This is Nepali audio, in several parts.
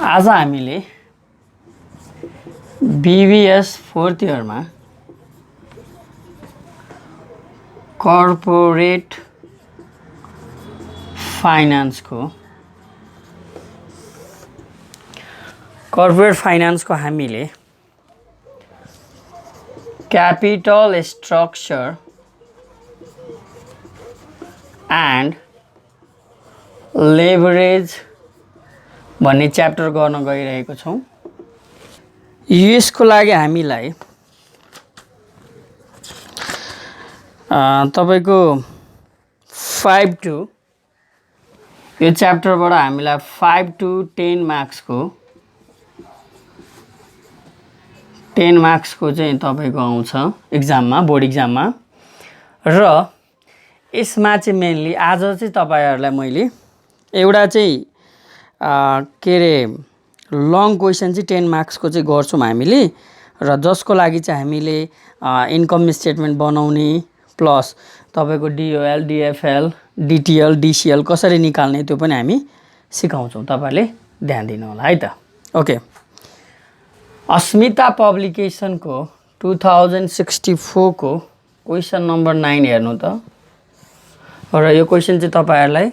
आज हामीले BBS 4th इयरमा कर्पोरेट फाइनान्सको हामीले क्यापिटल स्ट्रक्चर एन्ड लेभरेज भन्ने च्याप्टर गर्न गइरहेको छौं। यसको लागि हामीलाई तपाईको 5 to यो च्याप्टरबाट हामीलाई 5 to 10 मार्क्सको 10 मार्क्सको चाहिँ तपाईको आउँछ एक्जाममा, बोर्ड एक्जाममा। र यसमा चाहिँ मेनली आज चाहिँ तपाईहरुलाई मैले एउटा चाहिँ के रे लङ क्वेशन चाहिँ 10 मार्क्सको चाहिँ गर्छौं हामीले, र जसको लागि चाहिँ हामीले इन्कम स्टेटमेन्ट बनाउने प्लस तपाईको DOL, DFL, DTL, DCL कसरी निकाल्ने त्यो पनि हामी सिकाउँछौं। तपाईहरुले ध्यान दिनु होला है त। ओके, अस्मिता पब्लिकेसनको 2064 को क्वेशन नम्बर 9 हेर्नु त। र यो क्वेशन चाहिँ तपाईहरुलाई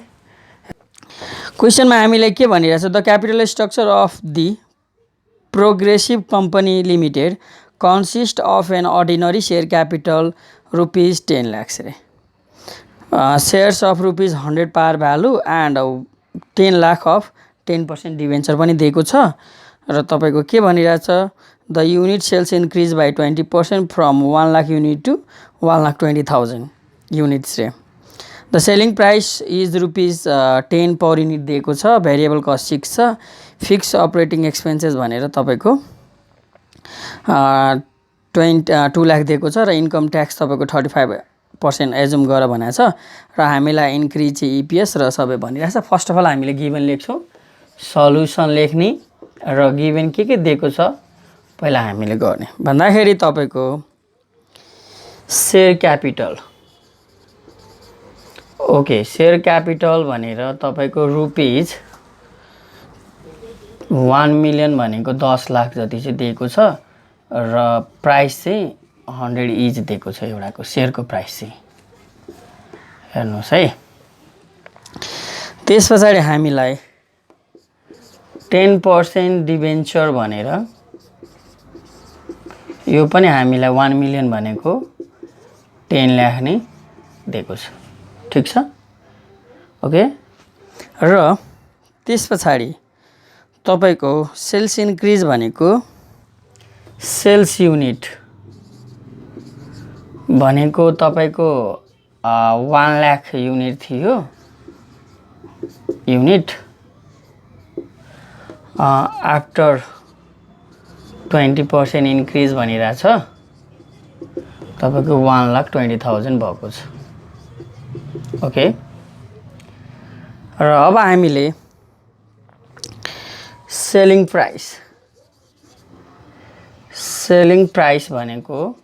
क्वेशनमा हामीलाई के भनिरहेछ, the capital structure of the progressive company limited consist of an ordinary share capital ₹10 lakh रे, shares of ₹100 par value and 10 lakh of 10% debenture पनि दिएको छ। र तपाईको के भनिरहेछ, the unit sales increase by 20% from 1 lakh unit to 1,20,000 units रे। The selling price is ₹10 per unit दिएको छ, भेरिएबल कस्ट 6 छ, फिक्स अपरेटिङ एक्सपेन्सेस भनेर तपाईको 2 लाख दिएको छ, र इन्कम ट्याक्स तपाईको 35% एजुम गर भनेको छ। र हामीलाई इन्क्रिज चाहिँ EPS र सबै भनिरहेछ। फर्स्ट अफ अल हामीले गिभन लेख्छौं, सल्युसन लेख्ने र गिभन के दिएको छ पहिला हामीले गर्ने भन्दाखेरि तपाईको share capital. Okay, share capital भनेर तपाईको ₹1 मिलियन भनेको 10 लाख जति चाहिँ दिएको छ, र प्राइस चाहिँ 100 इच दिएको छ एउटाको शेयरको प्राइस चाहिँ। हेर्नुस् है, त्यसपछि हामीलाई 10% डिबेन्चर भनेर यो पनि हामीलाई 1 मिलियन भनेको 10 लाख नै दिएको छ। ठीक छ। ओके, र त्यसपछि तपाईको सेल्स इन्क्रिज भनेको सेल्स युनिट भनेको तपाईको 1 लाख युनिट थियो, युनिट आफ्टर 20% इन्क्रिज भनिरहेछ तपाईको 1,20,000 भएको छ। ओके, र अब हामीले सेलिङ प्राइस भनेको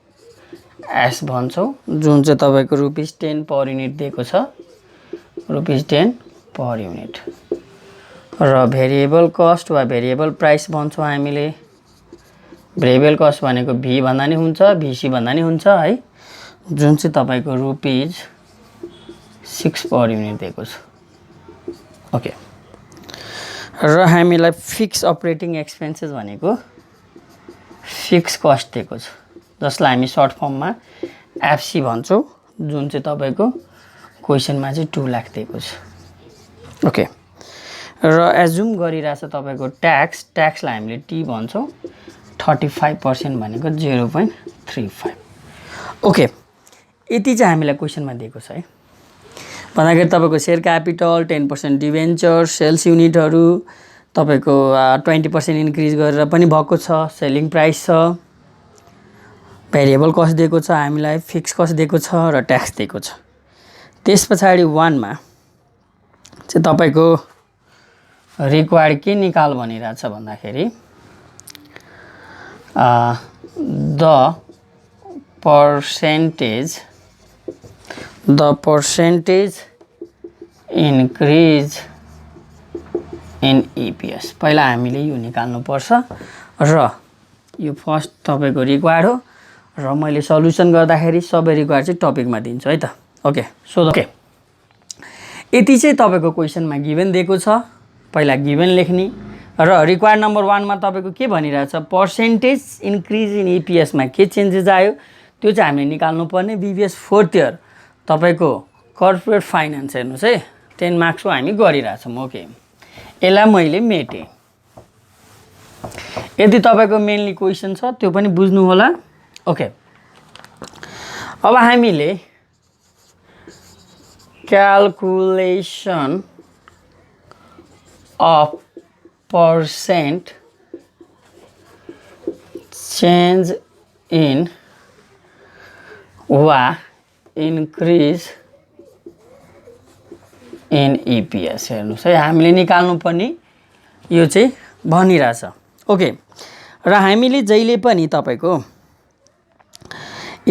एस भन्छौं, जुन चाहिँ तपाईको ₹10 पर युनिट दिएको छ, ₹10 पर युनिट। र भेरिएबल कस्ट वा भेरिएबल प्राइस भन्छौं हामीले। भेरिएबल कस्ट भनेको V भन्दा नि हुन्छ, VC भन्दा नि हुन्छ है, जुन चाहिँ तपाईको ₹6 पर युनिट दिएको छ। ओके, र हामीलाई फिक्स अपरेटिङ एक्सपेन्सेस भनेको फिक्स कस्ट दिएको छ, जसलाई हामी सर्ट फर्ममा FC भन्छौं, जुन चाहिँ तपाईको क्वेशनमा चाहिँ 2 लाख दिएको छ। ओके, र एजुम गरिरहेछ तपाईको ट्याक्सलाई हामीले T भन्छौं, 35% भनेको 0.35। ओके, यति चाहिँ हामीलाई क्वेशनमा दिएको छ है। भन्दाखेरि तपाईको शेयर क्यापिटल, 10% डिभेन्चर, सेल्स युनिटहरु तपाईको 20% इन्क्रिज गरेर पनि भएको छ, सेलिङ प्राइस छ, भेरिएबल कस्ट दिएको छ हामीलाई, फिक्स कस्ट दिएको छ, र ट्याक्स दिएको छ। त्यसपछि 1 मा चाहिँ तपाईको रिक्वायर्ड के निकाल भनिरहेछ भन्दाखेरि the percentage increase in EPS पहिला हामीले यो निकाल्नु पर्छ र यो फर्स्ट तपाईको रिक्वायर्ड हो र मैले सल्युसन गर्दाखेरि सबै रिक्वायर्ड चाहिँ टपिकमा दिन्छु है त ओके सो ओके यति चाहिँ तपाईको क्वेशनमा गिभन दिएको छ पहिला गिभन लेख्ने र रिक्वायर्ड नम्बर 1 मा तपाईको के भनिरहेछ पर्सेन्टेज इन्क्रिज इन इपिएस मा के चेन्जेस आयो त्यो चाहिँ हामीले निकाल्नु पर्ने बीबीएस 4th इयर तपाईको कर्पोरेट फाइनान्स हेर्नुस् है 10 मार्क्सको हामी गरिरहेछौं ओके यसलाई मैले मेटे यदि तपाईको मेनली क्वेशन छ त्यो पनि बुझ्नु होला ओके अब हामीले calculation of percent change in वा increase in EPS हेर्नुस् है हामीले निकाल्नु पर्ने यो चाहिँ भनिरहेछ ओके र हामीले जहिले पनि तपाईको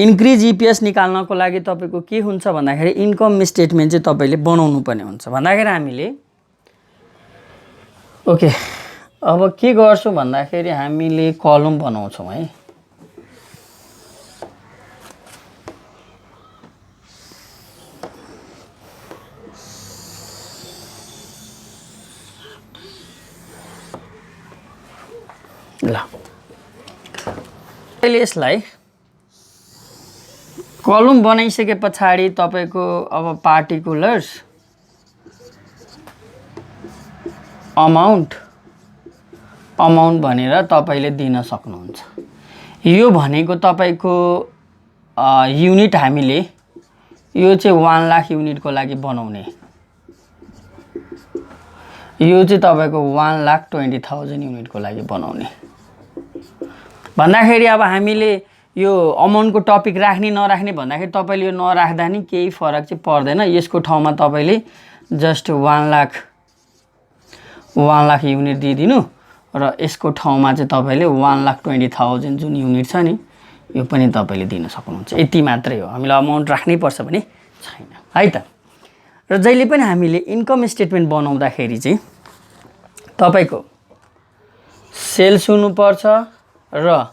इन्क्रिज इपिएस निकाल्नको लागि तपाईको के हुन्छ भन्दाखेरि इन्कम स्टेटमेन्ट चाहिँ तपाईले बनाउनु पर्ने हुन्छ भन्दाखेरि हामीले ओके अब के गर्छौं भन्दाखेरि हामीले कलम बनाउँछौं है ल अहिले यसलाई कलम बनाइसकेपछि तपाईको अब पार्टिकुलर्स अमाउन्ट भनेर तपाईले दिन सक्नुहुन्छ यो भनेको तपाईको युनिट हामीले यो चाहिँ 1 लाख युनिटको लागि बनाउने यो चाहिँ तपाईको 1,20,000 युनिटको लागि बनाउने भन्दाखेरि अब हामीले यो अमाउन्टको टपिक राख्ने नराख्ने भन्दाखेरि तपाईले यो नराख्दा नि केही फरक चाहिँ पर्दैन यसको ठाउँमा तपाईले जस्ट 1 लाख युनिट दिदिनु र यसको ठाउँमा चाहिँ तपाईले 1,20,000 जुन युनिट छ नि यो पनि तपाईले दिन सक्नुहुन्छ यति मात्रै हो हामीले अमाउन्ट राख्नै पर्छ भने छैन है त र जहिले पनि हामीले इन्कम स्टेटमेन्ट बनाउँदाखेरि चाहिँ तपाईको सेल्स हुनु पर्छ र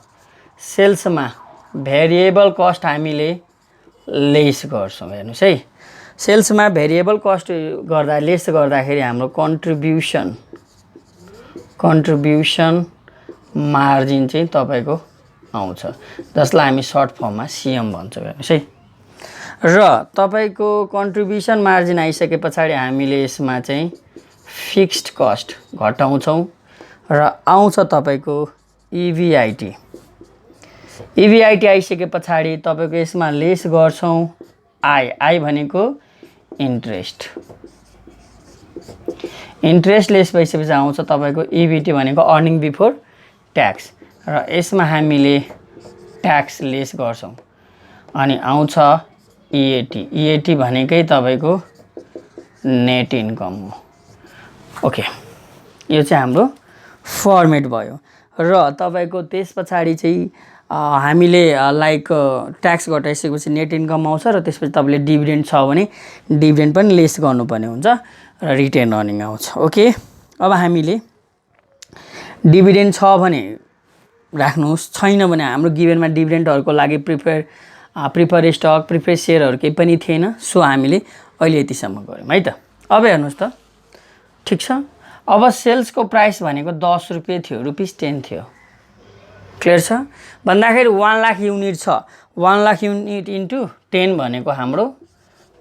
सेल्समा भेरिएबल कस्ट हामीले लेस गर्छौं हेर्नुस् है सेल्समा भेरिएबल कस्ट गर्दा लेस गर्दाखेरि हाम्रो कन्ट्रिब्युसन मार्जिन चाहिँ तपाईको आउँछ जसलाई हामी सर्ट फर्ममा सीएम भन्छौं हेर्नुस् है र तपाईको कन्ट्रिब्युसन मार्जिन आइसकेपछि हामीले यसमा चाहिँ फिक्स्ड कस्ट घटाउँछौं र आउँछ तपाईको ईबीआईटी आइसकेपछि तपाईको यसमा लेस गर्छौं आई भनेको इन्ट्रेस्ट लेस भइसकेपछि आउँछ तपाईको ईबीटी भनेको अर्निङ बिफोर ट्याक्स र यसमा हामीले ट्याक्स लेस गर्छौं अनि आउँछ ईएटी भनेकै तपाईको नेट इन्कम हो ओके यो चाहिँ हाम्रो फर्मेट भयो र तपाईको त्यसपछि चाहिँ हामीले लाइक ट्याक्स घटाइसकेपछि नेट इन्कम आउँछ र त्यसपछि तपाईले डिभिडेन्ड छ भने डिभिडेन्ड पनि लेस गर्नुपर्ने हुन्छ र रिटेन अर्निङ आउँछ ओके अब हामीले डिभिडेन्ड छ भने राख्नुस् छैन भने हाम्रो गिभनमा डिभिडेन्डहरुको लागि प्रिफर स्टक प्रिफर शेयरहरु केही पनि थिएन सो हामीले अहिले यतिसम्म गर्यौं है त अब हेर्नुस् त ठीक छ अब सेल्सको प्राइस भनेको 10 रुपैयाँ थियो ₹10 थियो क्लियर छ भन्दाखेरि 1 लाख युनिट छ 1 लाख युनिट इन्टु 10 भनेको हाम्रो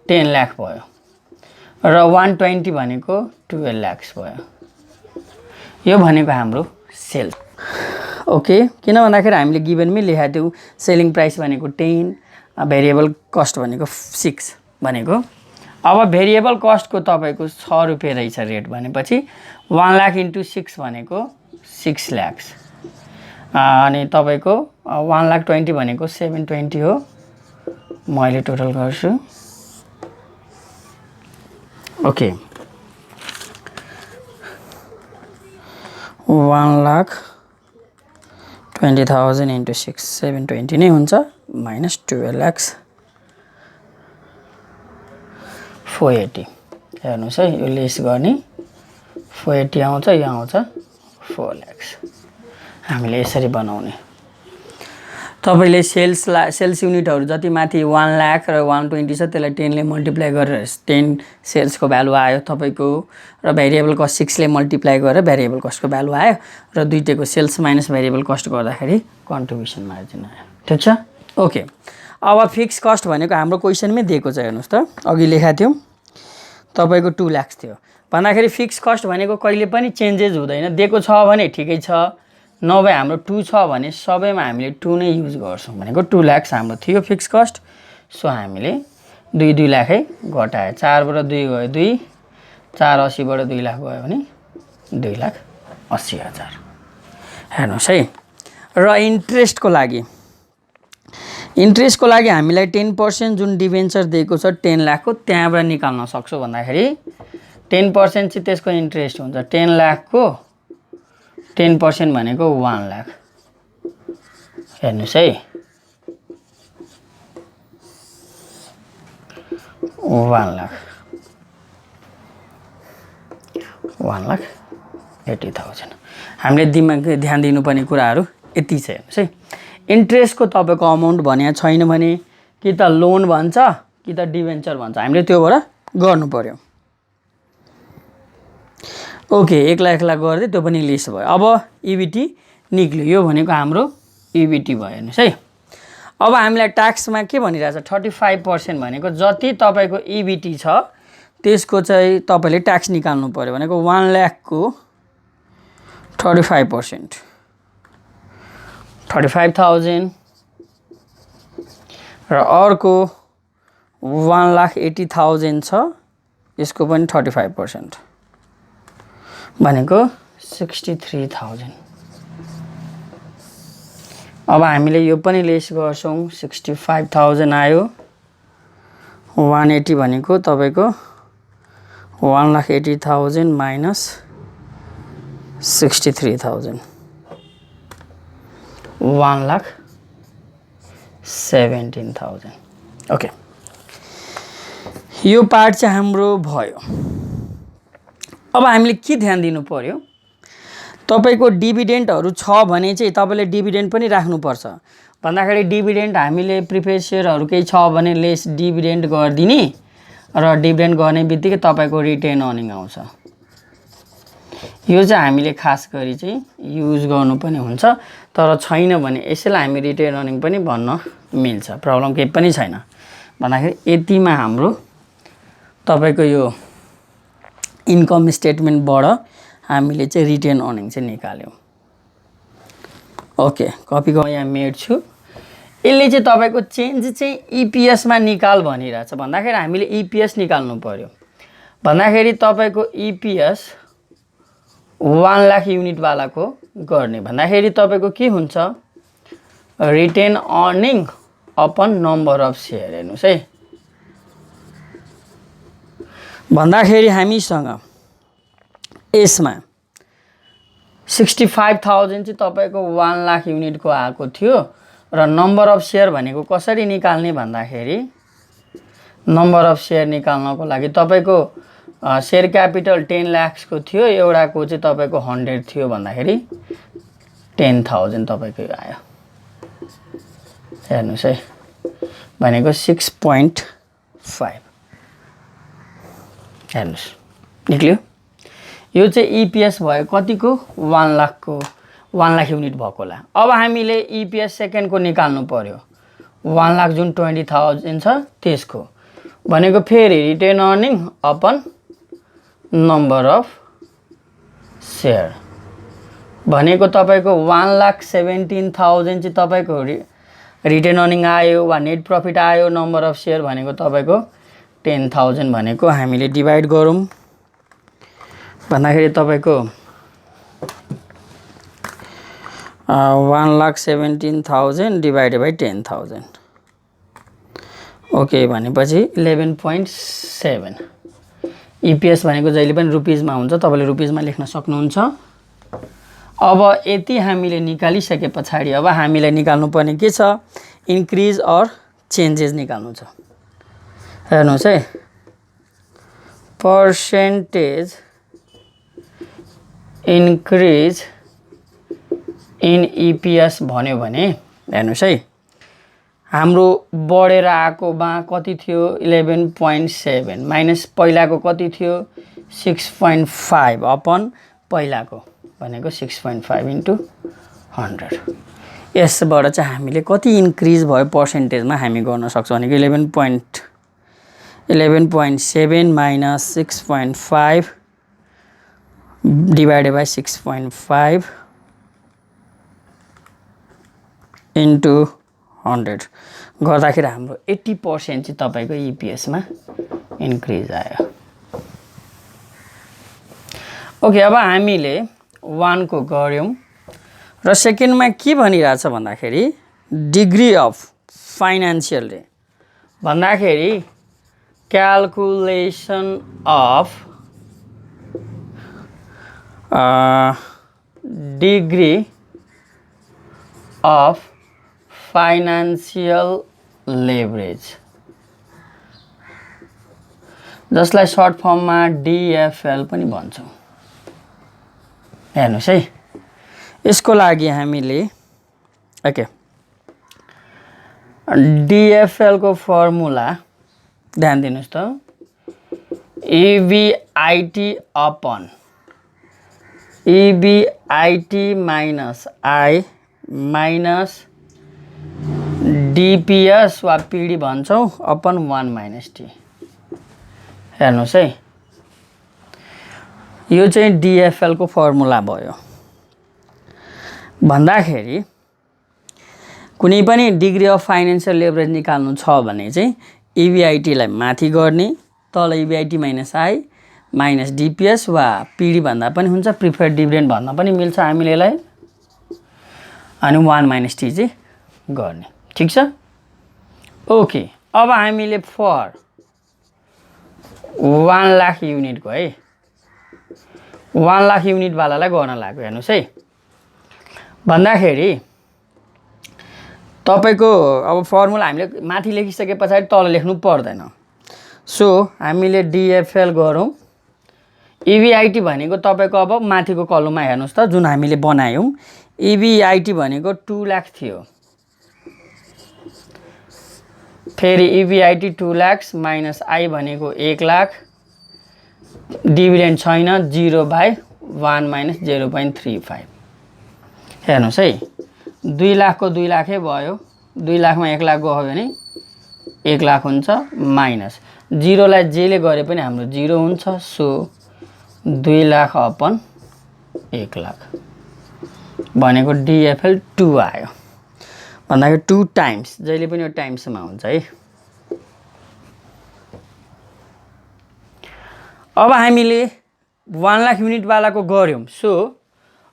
10 लाख भयो र 120 भनेको 12 लाख भयो यो भनेको हाम्रो सेल ओके किन भन्दाखेरि हामीले गिभनमै लेखेको थियौ सेलिङ प्राइस भनेको 10 भेरिएबल कस्ट भनेको 6 भनेको अब भेरिएबल कस्ट को तपाईको 6 रुपैयाँ रहेछ रेट भनेपछि 1 लाख इन्टु 6 भनेको 6 लाख अनि तपाईको 1,20,000 भनेको 720 हो मैले टोटल गर्छु ओके 1,20,000 इन्टु 6 720 नै हुन्छ माइनस 12 लाख 480 हेर्नुस् है यो लेस गर्ने 480 आउँछ, यो आउँछ 4 लाख। हामीले यसरी बनाउने। तपाईले सेल्स युनिटहरु जति माथि 1 लाख र 120 छ त्यसलाई 10 ले मल्टिप्लाई गरेर 10 सेल्सको भ्यालु आयो तपाईको, र भेरिएबल कस्ट 6 ले मल्टिप्लाई गरेर भेरिएबल कस्टको भ्यालु आयो, र दुईटैको सेल्स माइनस भेरिएबल कस्ट गर्दाखेरि कन्ट्रिब्युसन मार्जिन आयो। ठीक छ, ओके। अब फिक्स कस्ट भनेको हाम्रो क्वेशनमै दिएको छ, हेर्नुस् त, अघि लेखा थियो तपाईको 2 लाख थियो भन्दाखेरि फिक्स कस्ट भनेको कहिले पनि चेन्जेस हुँदैन। दिएको छ भने ठिकै छ, नभए हाम्रो 2 छ भने सबैमा हामीले 2 नै युज गर्छौं। भनेको 2 लाख हाम्रो थियो फिक्स कस्ट, सो हामीले 2 लाखै घटाए। 4 बाट 2 गयो 2, 480 बाट 2 लाख गयो भने 2,80,000। हेर्नुस् है। र इन्ट्रेस्टको लागि हामीलाई 10% जुन डिबेन्चर दिएको छ 10 लाखको त्यहाँबाट निकाल्न सक्छौ भन्दाखेरि 10% चाहिँ त्यसको इन्ट्रेस्ट हुन्छ। 10 लाखको 10% भनेको 1 लाख। हेर्नुस् है, 1 लाख 1,80,000। हामीले ध्यान दिनुपर्ने कुराहरू यति छ। हेर्नुस् है, इन्ट्रेस्टको तपाईको अमाउन्ट भन्या छैन भने कि त लोन भन्छ कि त डिबेन्चर भन्छ, हामीले त्योबाट गर्नु पर्यो। ओके, 1 लाख गर्दै त्यो पनि लिस्ट भयो। अब इबिटी निक्ल्यो, यो भनेको हाम्रो इबिटी भयो। हेर्नुस् है, अब हामीलाई ट्याक्समा के भनिरहेछ 35% भनेको जति तपाईको इबिटी छ त्यसको चाहिँ तपाईले ट्याक्स निकाल्नु पर्यो। भनेको 1 लाखको 35% 35,000 र अर्को 1,80,000 छ, यसको पनि 35% भनेको 63,000। अब हामीले यो पनि लेस गर्छौं, 65,000 आयो। 180 भनेको तपाईको 1,80,000 माइनस 63,000 1,17,000। ओके, यो पार्ट चाहिँ हाम्रो भयो। अब हामीले के ध्यान दिनु पर्यो, तपाईको डिभिडेन्डहरु छ भने चाहिँ तपाईले डिभिडेन्ड पनि राख्नुपर्छ। भन्दाखेरि डिभिडेन्ड हामीले प्रिफेरेड शेयरहरु केही छ भने लेस डिभिडेन्ड गर्दिने, र डिभिडेन्ड गर्ने बित्तिकै तपाईको रिटेन अर्निङ आउँछ। यो चाहिँ हामीले खास गरी चाहिँ युज गर्नु पनि हुन्छ, तर छैन भने यसैलाई हामी रिटेन अर्निङ पनि भन्न मिल्छ, प्रब्लम केही पनि छैन। भन्दाखेरि यतिमा हाम्रो तपाईको यो इन्कम स्टेटमेन्टबाट हामीले चाहिँ रिटेन अर्निङ चाहिँ निकाल्यौं। ओके, कपी गर्न यहाँ मेट्छु। यसले चाहिँ तपाईको चेन्ज चाहिँ इपीएस मा निकाल भनिरहेछ। भन्दाखेरि हामीले इपीएस निकाल्नु पर्यो। भन्दाखेरि तपाईको इपीएस 1 लाख युनिट वालाको गर्ने भन्दाखेरि तपाईको के हुन्छ, retain earning upon number of share. हेर्नुस् है, भन्दाखेरि हामीसँग यसमा 65,000 चाहिँ तपाईको 1 लाख युनिटको आएको थियो, र नम्बर अफ शेयर भनेको कसरी निकाल्ने भन्दाखेरि नम्बर अफ शेयर निकाल्नको लागि तपाईको शेयर क्यापिटल 10 लाखको थियो, एउटाको चाहिँ तपाईको 100 थियो भन्दाखेरि 10,000 तपाईको आयो। हेर्नुस् है, भनेको 6.5। हेर्नुस् निक्ल्यो। यो चाहिँ इपीएस भयो कतिको, 1 लाखको 1 लाख युनिट भएकोला। अब हामीले इपीएस सेकेन्डको निकाल्नु पर्यो, 1 लाख जुन 20,000 छ त्यसको, भनेको फेरि retain earning upon number of share भनेको तपाईको 1,17,000 चाहिँ तपाईको रिटेन अर्निङ आयो वा नेट प्रफिट आयो। नम्बर अफ शेयर भनेको तपाईको 10,000 भनेको हामीले डिभाइड गरौँ भन्दाखेरि तपाईको 1,17,000 डिभाइडेड बाइ 10,000। ओके, भनेपछि 11.7। इपीएस भनेको जहिले पनि रुपीजमा हुन्छ, तपाईले रुपीजमा लेख्न सक्नुहुन्छ। अब यति हामीले निकालिसके पछाडि अब हामीलाई निकाल्नु पर्ने के छ, इन्क्रिज अर चेन्जेस निकाल्नु छ। हेर्नुस् है, पर्सेन्टेज इन्क्रिज इन इपिएस भन्यो भने हेर्नुहोस् है, हाम्रो बढेर आएकोमा कति थियो 11.7 माइनस पहिलाको कति थियो 6.5 अपन पहिलाको भनेको 6.5 इन्टु 100। यसबाट चाहिँ हामीले कति इन्क्रिज भयो पर्सेन्टेजमा हामी गर्न सक्छौँ भनेको 11.7 माइनस 6.5 डिभाइडेड बाई 6.5 इन्टु 100 गर्दाखेरि हाम्रो 80% चाहिँ तपाईको इपिएसमा इन्क्रिज आयो। ओके, अब हामीले 1 को गर्यौं र सेकेन्डमा के भनिरहेछ भन्दाखेरि डिग्री अफ फाइनान्शियल रे भन्दाखेरि calculation of degree of financial leverage जसलाई सर्ट फर्ममा डिएफएल पनि भन्छौँ। हेर्नुहोस् है, यसको लागि हामीले ओके डिएफएल को फर्मुला ध्यान दिनुस् त, EBIT upon EBIT minus I minus DPS वा पिडी भन्छौँ अपन 1 माइनस टी। हेर्नुहोस् है, यो चाहिँ डिएफएल को फर्मुला भयो। भन्दाखेरि कुनै पनि डिग्री अफ फाइनान्शियल लेभरेज निकाल्नु छ भने चाहिँ EBIT लाई माथि गर्ने, तल EBIT minus I minus DPS वा पिडी भन्दा पनि हुन्छ, प्रिफर्ड डिभिडेन्ड भन्न पनि मिल्छ हामीले यसलाई, अनि 1 माइनस टी चाहिँ गर्ने। ठीक छ। ओके, अब हामीले फर 1 लाख युनिटको है 1 लाख युनिट वालालाई गर्न लाग्यो। हेर्नुहोस् है, भन्दाखेरि तपाईको अब फर्मुला हामीले माथि लेखिसके पछाडि तल लेख्नु पर्दैन। सो हामीले डिएफएल गरौँ। EBIT भनेको तपाईको अब माथिको कलममा हेर्नुहोस् त, जुन हामीले बनायौँ EBIT भनेको 2 लाख थियो, फेरि EBIT 2 लाख माइनस आई भनेको 1 लाख, डिभिडेन्ड छैन 0/1 माइनस 0.35। हेर्नुहोस् है, 2 लाख को 2 लाखै भयो, 2 लाखमा 1 लाख गयो भने 1 लाख हुन्छ, माइनस 0 लाई जेले गरे पनि हाम्रो 0 हुन्छ। सो 2 लाख अपन 1 लाख भनेको डिएफएल 2 आयो। भन्दाखेरि 2 टाइम्स, जहिले पनि यो टाइम्समा हुन्छ है। अब हामीले 1 लाख युनिट वालाको गर्यौं। सो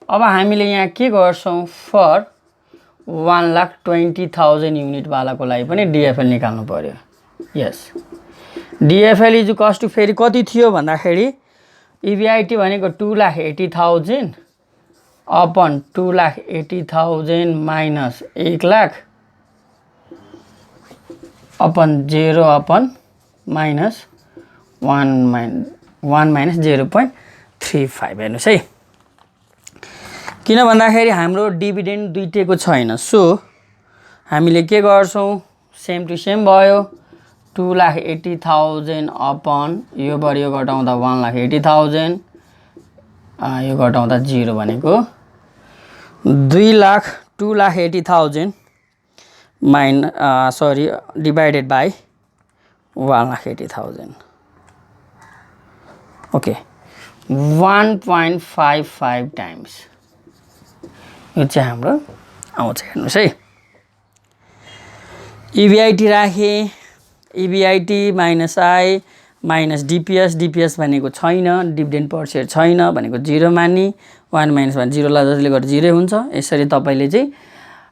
अब हामीले यहाँ के गर्छौं, फर 1,20,000 युनिट वालाको लागि पनि डिएफएल निकाल्नु पर्यो। यस, डिएफएल इज इक्वल्स टु फेरि कति थियो भन्दाखेरि EBIT भनेको 2,80,000 upon 2,80,000 minus 1 lakh upon 0 upon minus 1 minus 0.35। हेर्नुहोस् है, किन भन्दाखेरि हाम्रो डिभिडेन्ड दुईटेको छैन। सो हामीले के गर्छौं, सेम टु सेम भयो, 2,80,000 अपन यो बढ्यो घटाउँदा 1,80,000, यो घटाउँदा 0 भनेको 2,80,000 डिभाइडेड बाई 1,80,000। ओके, 1.55 टाइम्स यो चाहिँ हाम्रो आउँछ। हेर्नुहोस् है, EBIT राखे, EBIT minus I minus DPS भनेको छैन, डिभिडेन्ड पर सेयर छैन भनेको 0 मान्ने, 1 माइनस 1 0 ला जसले गर्दा 0 हुन्छ। यसरी तपाईले चाहिँ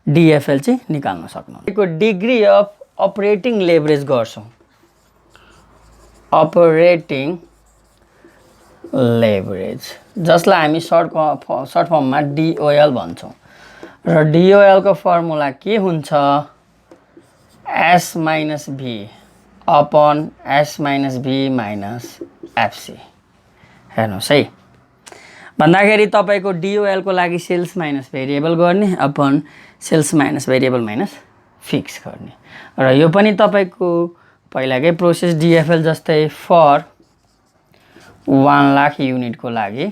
डिएफएल चाहिँ निकाल्न सक्नुहुन्छ। यो डिग्री अफ अपरेटिङ लेभरेज गर्छौं, अपरेटिङ लेभरेज जसलाई हामी सर्ट फर्ममा DOL भन्छौं र DOL को फर्मुला के हुन्छ, S minus V upon S minus V minus FC। हेर्नुहोस् है, भन्दाखेरि तपाईको DOL को लागि सेल्स माइनस भेरिएबल गर्ने upon sales minus variable minus fix गर्ने र यो पनि तपाईको पहिलाकै प्रोसेस DFL जस्तै फर 1 लाख युनिट को लागि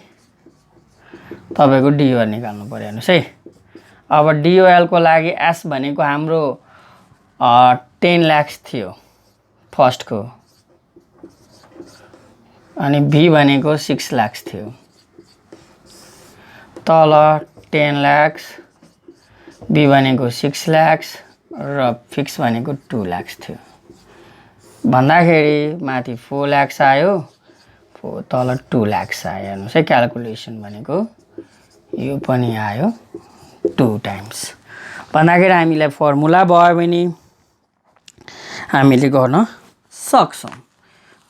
तपाईको DOL निकाल्नु पर्यो हेर्नुस् है। अब DOL को लागि S भनेको हाम्रो 10 लाख थियो फर्स्ट को अनि B भनेको 6 लाख थियो। तल 10 लाख B भनेको 6 लाख र फिक्स भनेको 2 लाख थियो भन्दाखेरि माथि 4 लाख आयो तल 2 लाख आयो हेर्नुस् है। क्याल्कुलेसन भनेको यो पनि आयो 2 टाइम्स भन्दाखेरि हामीलाई फर्मुला भयो भने हामीले गर्न सक्छौं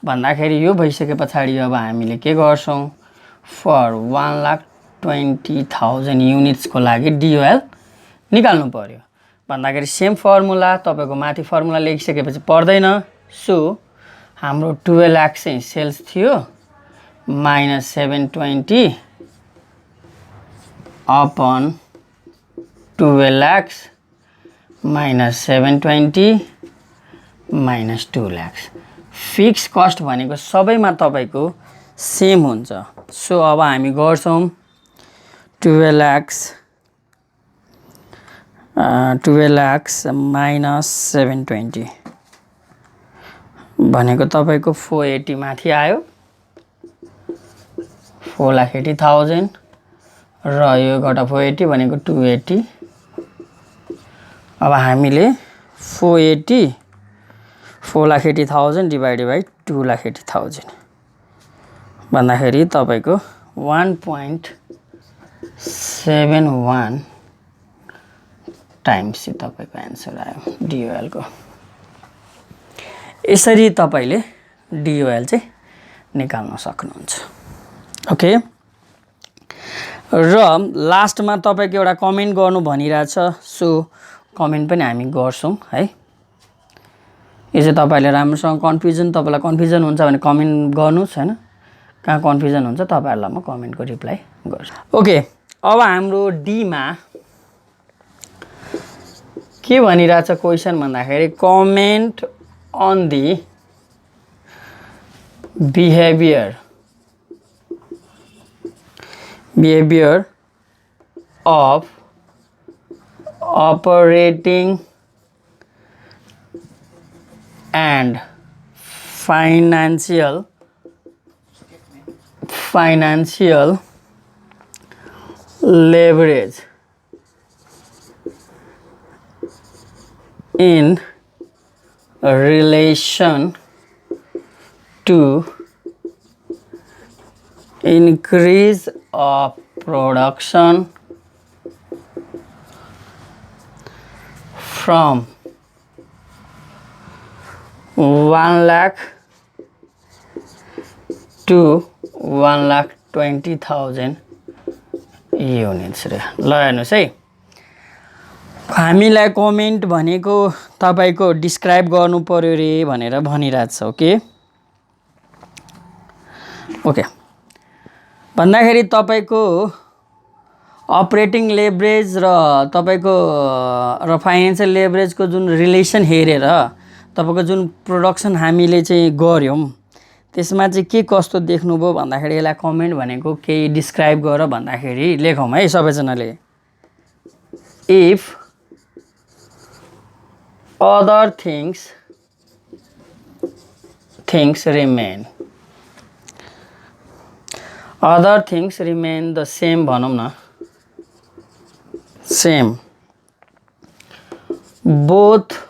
भन्दाखेरि यो भइसकेपछि अब हामीले के गर्छौं फर 1,20,000 युनिट्स को लागि DOL निकाल्नु पर्यो भन्दाखेरि सेम फर्मुला तपाईको माथि फर्मुला लेखिसकेपछि पर्दैन। सो हाम्रो 12 लाख चाहिँ सेल्स थियो minus 720 upon 12 lakh minus 720 minus 2 lakh. Fix cost भनेको सबैमा तपाईको सेम हुन्छ। सो अब हामी गर्छौं 12 लाख माइनस 720 भनेको तपाईको 480 माथि आयो 4,80,000 र यो घटा 480 भनेको 280। अब हामीले 4,80,000 डिवाइडेड बाइ 2,80,000 भन्दाखेरि तपाईको 1.71 टाइम्स चाहिँ तपाईको आन्सर आयो DOL को। यसरी तपाईले DOL चाहिँ निकाल्न सक्नुहुन्छ। ओके र लास्टमा तपाईको एउटा कमेन्ट गर्नु भनिरहेछ। सो कमेन्ट पनि हामी गर्छौं है। यो चाहिँ तपाईले राम्रोसँग कन्फ्युजन तपाईलाई कन्फ्युजन हुन्छ भने कमेन्ट गर्नुस् हैन। कहाँ कन्फ्युजन हुन्छ तपाईहरुलाई म कमेन्टको रिप्लाई गर्छु। ओके अब हाम्रो डी मा के भनिरहेछ क्वेशन भन्दाखेरि comment on the behavior of operating and financial leverage in relation to increase of production from 1 lakh to 1,20,000 units रे। ल हेर्नुस् है हामीलाई कमेन्ट भनेको तपाईको डिस्क्राइब गर्नु पर्यो रे भनेर भनिरहेछ। ओके भन्दाखेरि तपाईको अपरेटिङ लेभरेज र तपाईको र फाइनान्शियल लेभरेज को जुन रिलेसन हेरेर तपाईको जुन प्रोडक्सन हामीले चाहिँ गर्यौं त्यसमा चाहिँ के कस्तो देख्नुभयो भन्दाखेरि यसलाई कमेन्ट भनेको केही डिस्क्राइब गर भन्दाखेरि लेखौं है सबैजनाले। If other things remain the same भनौं न same both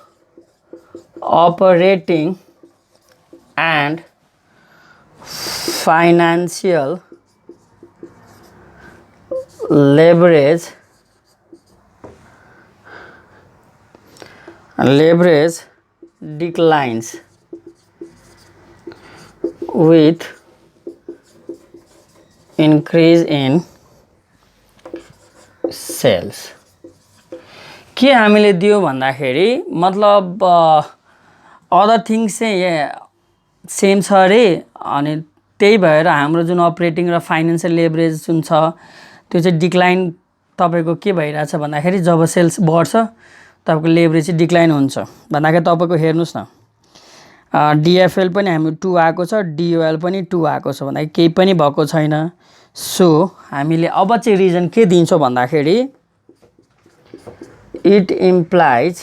operating and financial leverage declines with increase in sales। के हामीले दियो भन्दाखेरि मतलब अदर थिंग्स चाहिँ सेम छ रे अनि त्यही भएर हाम्रो जुन अपरेटिङ र फाइनेन्सियल लेभरेज जुन छ त्यो चाहिँ डिक्लाइन तपाईको के भइरहेछ भन्दाखेरि जब सेल्स बढ्छ तपाईको लेभरेज चाहिँ डिक्लाइन हुन्छ भन्दाखेरि तपाईको हेर्नुस् न डिएफएल पनि हामी 2 आएको छ डिओएल पनि 2 आएको छ भन्दाखेरि केही पनि भएको छैन सो हामीले अब चाहिँ रिजन के दिन्छौं भन्दाखेरि it implies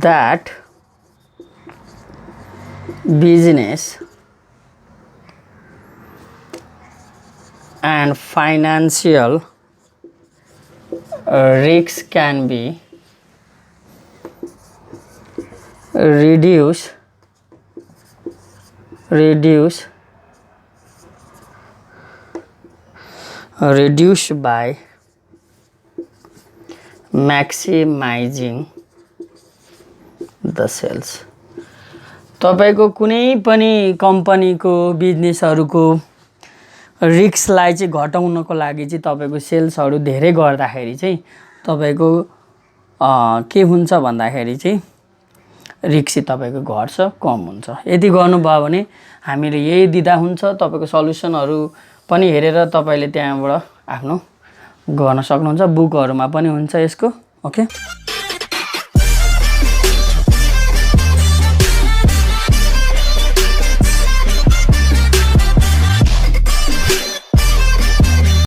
that business and financial risks can be reduced by maximizing the sales तपाईको कुनै पनि कम्पनीको बिजनेसहरुको रिस्कलाई चाहिँ घटाउनको लागि चाहिँ तपाईको सेल्सहरु धेरै गर्दाखेरि चाहिँ तपाईको के हुन्छ भन्दाखेरि चाहिँ रिस्क चाहिँ तपाईको घट्छ कम हुन्छ यदि गर्नुभयो भने हामीले यही दिदा हुन्छ तपाईको सल्युसनहरु पनि हेरेर तपाईले त्यहाँबाट आफ्नो गर्न सक्नुहुन्छ बुकहरुमा पनि हुन्छ यसको ओके